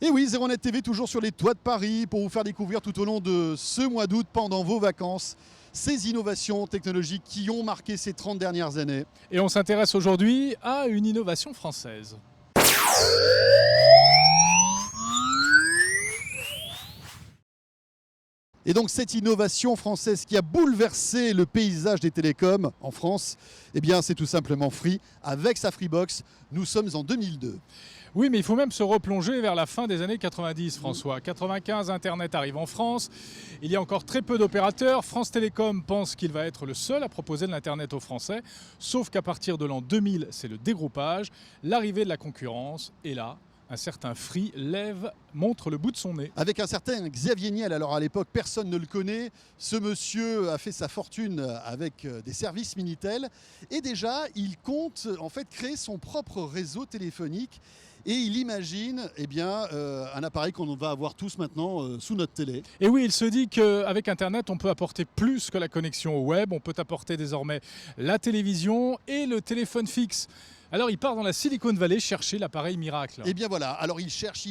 Et oui, 01net TV toujours sur les toits de Paris pour vous faire découvrir tout au long de ce mois d'août, pendant vos vacances, ces innovations technologiques qui ont marqué ces 30 dernières années. Et on s'intéresse aujourd'hui à une innovation française. Et donc cette innovation française qui a bouleversé le paysage des télécoms en France, eh bien c'est tout simplement Free. Avec sa Freebox, nous sommes en 2002. Oui, mais il faut même se replonger vers la fin des années 90, François. 95, Internet arrive en France. Il y a encore très peu d'opérateurs. France Télécom pense qu'il va être le seul à proposer de l'Internet aux Français. Sauf qu'à partir de l'an 2000, c'est le dégroupage, l'arrivée de la concurrence. Et là, un certain Free montre le bout de son nez. Avec un certain Xavier Niel, alors à l'époque personne ne le connaît, ce monsieur a fait sa fortune avec des services Minitel et déjà il compte en fait créer son propre réseau téléphonique et il imagine un appareil qu'on va avoir tous maintenant sous notre télé. Et oui, il se dit qu'avec Internet, on peut apporter plus que la connexion au web, on peut apporter désormais la télévision et le téléphone fixe. Alors il part dans la Silicon Valley chercher l'appareil miracle. Et bien voilà, alors il cherche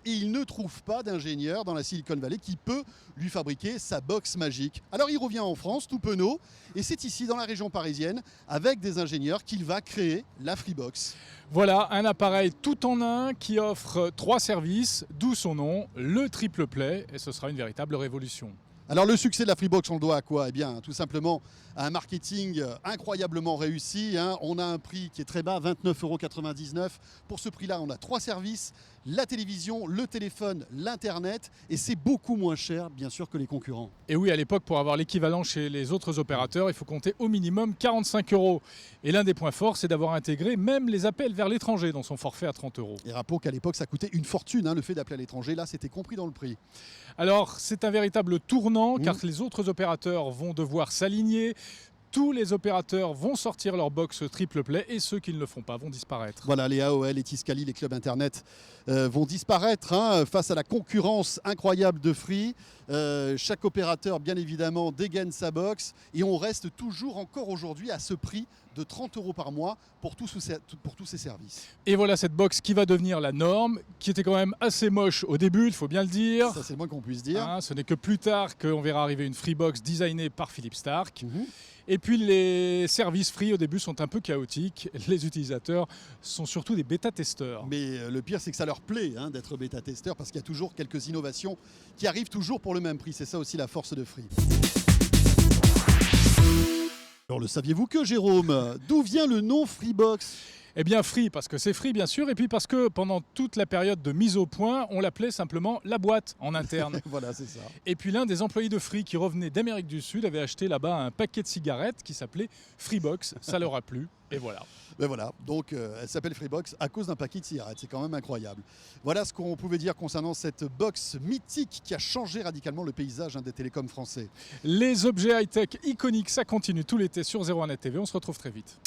et il ne trouve pas d'ingénieur dans la Silicon Valley qui peut lui fabriquer sa box magique. Alors il revient en France, tout penaud, et c'est ici dans la région parisienne, avec des ingénieurs, qu'il va créer la Freebox. Voilà, un appareil tout en un qui offre 3 services, d'où son nom, le triple play, et ce sera une véritable révolution. Alors le succès de la Freebox, on le doit à quoi? Eh bien tout simplement à un marketing incroyablement réussi. On a un prix qui est très bas, 29,99 €. Pour ce prix-là, on a 3 services, la télévision, le téléphone, l'Internet. Et c'est beaucoup moins cher, bien sûr, que les concurrents. Et oui, à l'époque, pour avoir l'équivalent chez les autres opérateurs, il faut compter au minimum 45 €. Et l'un des points forts, c'est d'avoir intégré même les appels vers l'étranger dans son forfait à 30 €. Et rappelons qu'à l'époque, ça coûtait une fortune, le fait d'appeler à l'étranger. Là, c'était compris dans le prix. Alors, c'est un véritable tournant car les autres opérateurs vont devoir s'aligner. Tous les opérateurs vont sortir leur box triple play et ceux qui ne le font pas vont disparaître. Voilà, les AOL, les Tiscali, les clubs Internet vont disparaître face à la concurrence incroyable de Free. Chaque opérateur, bien évidemment, dégaine sa box et on reste toujours encore aujourd'hui à ce prix de 30 € par mois pour tous ces services. Et voilà cette box qui va devenir la norme, qui était quand même assez moche au début, il faut bien le dire. Ça, c'est le moins qu'on puisse dire. Ce n'est que plus tard qu'on verra arriver une Freebox designée par Philippe Stark. Et puis les services Free au début sont un peu chaotiques. Les utilisateurs sont surtout des bêta-testeurs. Mais le pire, c'est que ça leur plaît d'être bêta-testeurs parce qu'il y a toujours quelques innovations qui arrivent toujours pour le même prix. C'est ça aussi la force de Free. Alors le saviez-vous que, Jérôme? D'où vient le nom Freebox? Eh bien Free, parce que c'est Free bien sûr, et puis parce que pendant toute la période de mise au point, on l'appelait simplement la boîte en interne. Voilà, c'est ça. Et puis l'un des employés de Free qui revenait d'Amérique du Sud avait acheté là-bas un paquet de cigarettes qui s'appelait Freebox, ça leur a plu, et voilà. Ben voilà, donc elle s'appelle Freebox à cause d'un paquet de cigarettes, c'est quand même incroyable. Voilà ce qu'on pouvait dire concernant cette box mythique qui a changé radicalement le paysage des télécoms français. Les objets high-tech iconiques, ça continue tout l'été sur 01net TV, on se retrouve très vite.